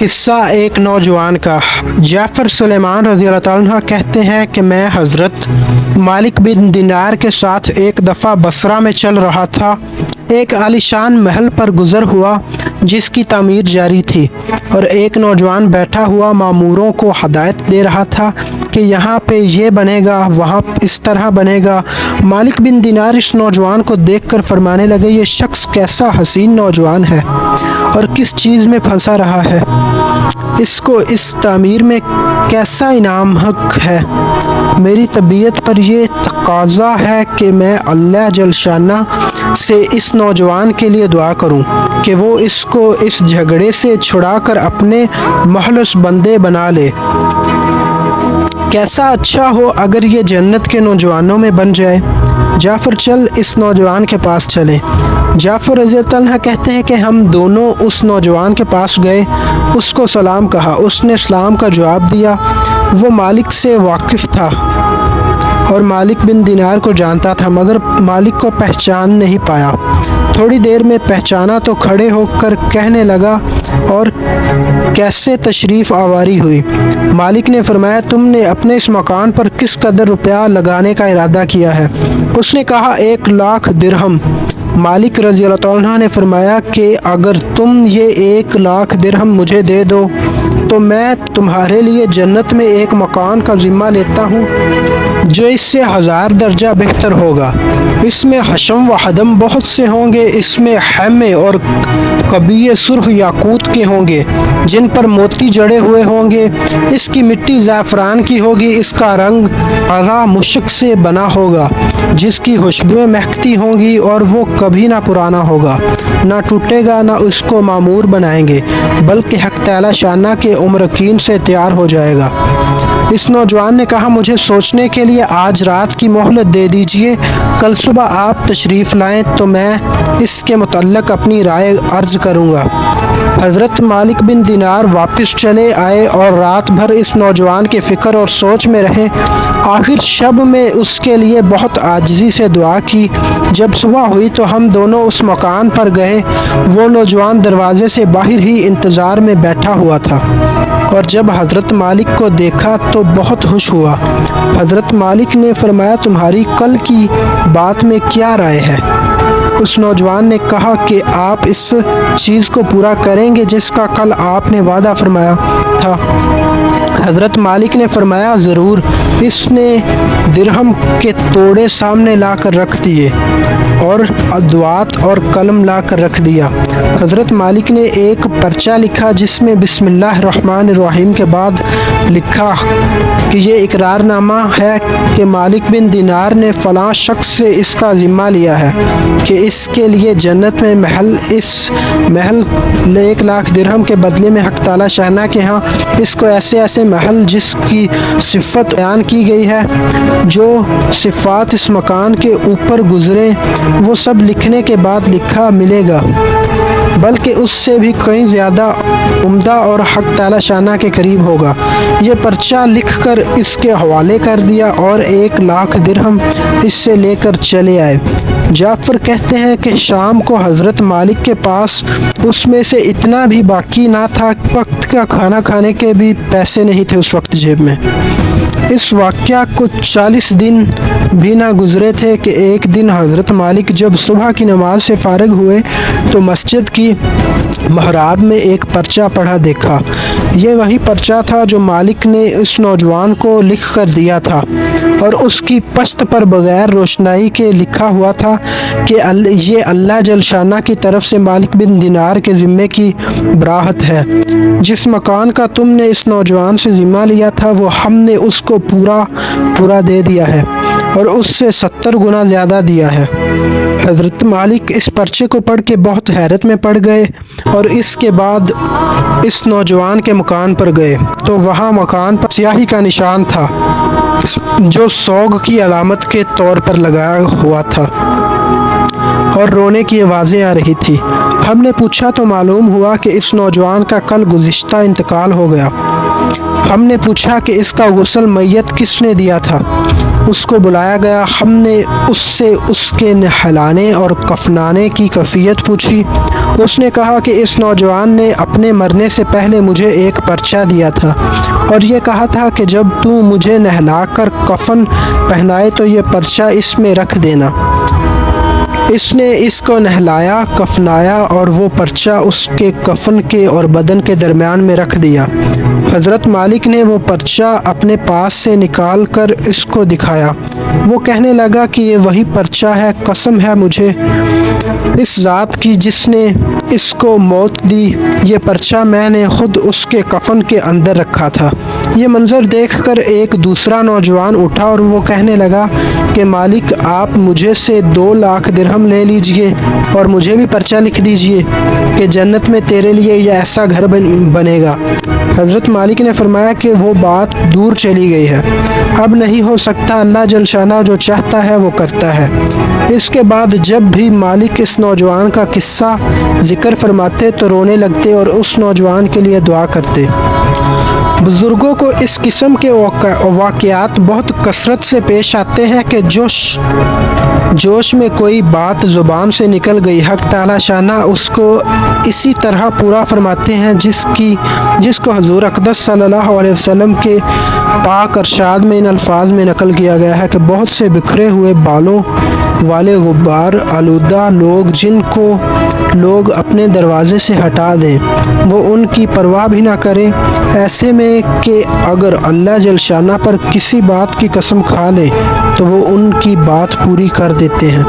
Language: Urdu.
قصہ ایک نوجوان کا۔ جعفر سلیمان رضی اللہ تعالیٰ عنہ کہتے ہیں کہ میں حضرت مالک بن دینار کے ساتھ ایک دفعہ بصرہ میں چل رہا تھا۔ ایک عالیشان محل پر گزر ہوا جس کی تعمیر جاری تھی، اور ایک نوجوان بیٹھا ہوا ماموروں کو ہدایت دے رہا تھا کہ یہاں پہ یہ بنے گا، وہاں اس طرح بنے گا۔ مالک بن دینار اس نوجوان کو دیکھ کر فرمانے لگے، یہ شخص کیسا حسین نوجوان ہے اور کس چیز میں پھنسا رہا ہے، اس کو اس تعمیر میں کیسا انعام حق ہے۔ میری طبیعت پر یہ تقاضا ہے کہ میں اللہ جل شانہ سے اس نوجوان کے لیے دعا کروں کہ وہ اس کو اس جھگڑے سے چھڑا کر اپنے مخلص بندے بنا لے۔ کیسا اچھا ہو اگر یہ جنت کے نوجوانوں میں بن جائے۔ جعفر چل اس نوجوان کے پاس چلے۔ جعفر رضی اللہ عنہ کہتے ہیں کہ ہم دونوں اس نوجوان کے پاس گئے، اس کو سلام کہا، اس نے سلام کا جواب دیا۔ وہ مالک سے واقف تھا اور مالک بن دینار کو جانتا تھا، مگر مالک کو پہچان نہیں پایا۔ تھوڑی دیر میں پہچانا تو کھڑے ہو کر کہنے لگا، اور کیسے تشریف آوری ہوئی؟ مالک نے فرمایا، تم نے اپنے اس مکان پر کس قدر روپیہ لگانے کا ارادہ کیا ہے؟ اس نے کہا، 1,00,000 درہم۔ مالک رضی اللہ عنہ نے فرمایا کہ اگر تم یہ 1,00,000 درہم مجھے دے دو تو میں تمہارے لیے جنت میں ایک مکان کا ذمہ لیتا ہوں جو اس سے 1000 درجہ بہتر ہوگا۔ اس میں حشم و حدم بہت سے ہوں گے، اس میں خیمے اور قبیے سرخ یاقوت کے ہوں گے جن پر موتی جڑے ہوئے ہوں گے، اس کی مٹی زعفران کی ہوگی، اس کا رنگ ہرا مشک سے بنا ہوگا جس کی خوشبوئیں مہکتی ہوں گی، اور وہ کبھی نہ پرانا ہوگا، نہ ٹوٹے گا، نہ اس کو معمور بنائیں گے، بلکہ حق تعالی شانہ کے عمرکین سے تیار ہو جائے گا۔ اس نوجوان نے کہا، مجھے سوچنے کے لیے آج رات کی مہلت دے دیجئے، کل صبح آپ تشریف لائیں تو میں اس کے متعلق اپنی رائے عرض کروں گا۔ حضرت مالک بن دینار واپس چلے آئے اور رات بھر اس نوجوان کے فکر اور سوچ میں رہے۔ آخر شب میں اس کے لیے بہت عاجزی سے دعا کی۔ جب صبح ہوئی تو ہم دونوں اس مکان پر گئے۔ وہ نوجوان دروازے سے باہر ہی انتظار میں بیٹھا ہوا تھا، اور جب حضرت مالک کو دیکھا تو بہت خوش ہوا۔ حضرت مالک نے فرمایا، تمہاری کل کی بات میں کیا رائے ہے؟ اس نوجوان نے کہا کہ آپ اس چیز کو پورا کریں گے جس کا کل آپ نے وعدہ فرمایا تھا؟ حضرت مالک نے فرمایا، ضرور۔ اس نے درہم کے توڑے سامنے لا کر رکھ دیے اور ادوات اور قلم لا کر رکھ دیا۔ حضرت مالک نے ایک پرچہ لکھا جس میں بسم اللہ الرحمن الرحیم کے بعد لکھا کہ یہ اقرار نامہ ہے کہ مالک بن دینار نے فلاں شخص سے اس کا ذمہ لیا ہے کہ اس کے لیے جنت میں اس محل 1,00,000 درہم کے بدلے میں حق تعالی شانہ کے ہاں اس کو ایسے محل جس کی صفت بیان کی گئی ہے، جو صفات اس مکان کے اوپر گزرے، وہ سب لکھنے کے بعد لکھا ملے گا، بلکہ اس سے بھی کہیں زیادہ عمدہ اور حق تعالی شانہ کے قریب ہوگا۔ یہ پرچہ لکھ کر اس کے حوالے کر دیا اور 1,00,000 درہم اس سے لے کر چلے آئے۔ جعفر کہتے ہیں کہ شام کو حضرت مالک کے پاس اس میں سے اتنا بھی باقی نہ تھا، وقت کا کھانا کھانے کے بھی پیسے نہیں تھے اس وقت جیب میں۔ اس واقعہ کو 40 دن بھی نہ گزرے تھے کہ ایک دن حضرت مالک جب صبح کی نماز سے فارغ ہوئے تو مسجد کی محراب میں ایک پرچہ پڑھا دیکھا۔ یہ وہی پرچہ تھا جو مالک نے اس نوجوان کو لکھ کر دیا تھا، اور اس کی پشت پر بغیر روشنائی کے لکھا ہوا تھا کہ یہ اللہ جل شانہ کی طرف سے مالک بن دینار کے ذمے کی براہت ہے۔ جس مکان کا تم نے اس نوجوان سے ذمہ لیا تھا وہ ہم نے اس کو پورا دے دیا ہے، اور اس سے 70 گنا زیادہ دیا ہے۔ حضرت مالک اس پرچے کو پڑھ کے بہت حیرت میں پڑ گئے، اور اس کے بعد اس نوجوان کے مکان پر گئے تو وہاں مکان پر سیاہی کا نشان تھا جو سوگ کی علامت کے طور پر لگایا ہوا تھا، اور رونے کی آوازیں آ رہی تھی۔ ہم نے پوچھا تو معلوم ہوا کہ اس نوجوان کا کل گزشتہ انتقال ہو گیا۔ ہم نے پوچھا کہ اس کا غسل میت کس نے دیا تھا؟ اس کو بلایا گیا۔ ہم نے اس سے اس کے نہلانے اور کفنانے کی کیفیت پوچھی۔ اس نے کہا کہ اس نوجوان نے اپنے مرنے سے پہلے مجھے ایک پرچہ دیا تھا اور یہ کہا تھا کہ جب تو مجھے نہلا کر کفن پہنائے تو یہ پرچہ اس میں رکھ دینا۔ اس نے اس کو نہلایا، کفنایا اور وہ پرچہ اس کے کفن کے اور بدن کے درمیان میں رکھ دیا۔ حضرت مالک نے وہ پرچہ اپنے پاس سے نکال کر اس کو دکھایا۔ وہ کہنے لگا کہ یہ وہی پرچہ ہے، قسم ہے مجھے اس ذات کی جس نے اس کو موت دی، یہ پرچہ میں نے خود اس کے کفن کے اندر رکھا تھا۔ یہ منظر دیکھ کر ایک دوسرا نوجوان اٹھا اور وہ کہنے لگا کہ مالک آپ مجھے سے 2 لاکھ درہم لے لیجئے اور مجھے بھی پرچہ لکھ دیجئے کہ جنت میں تیرے لیے یہ ایسا گھر بنے گا۔ حضرت مالک نے فرمایا کہ وہ بات دور چلی گئی ہے، اب نہیں ہو سکتا، اللہ جل شانہ جو چاہتا ہے وہ کرتا ہے۔ اس کے بعد جب بھی مالک اس نوجوان کا قصہ ذکر فرماتے تو رونے لگتے اور اس نوجوان کے لیے دعا کرتے۔ بزرگوں کو اس قسم کے واقعات بہت کثرت سے پیش آتے ہیں کہ جوش میں کوئی بات زبان سے نکل گئی، حق تعالی شانہ اس کو اسی طرح پورا فرماتے ہیں جس کو حضور اقدس صلی اللہ علیہ وسلم کے پاک ارشاد میں ان الفاظ میں نقل کیا گیا ہے کہ بہت سے بکھرے ہوئے بالوں والے غبار آلودہ لوگ جن کو لوگ اپنے دروازے سے ہٹا دیں وہ ان کی پرواہ بھی نہ کریں، ایسے میں کہ اگر اللہ جل شانہ پر کسی بات کی قسم کھا لے تو وہ ان کی بات پوری کر دیتے ہیں۔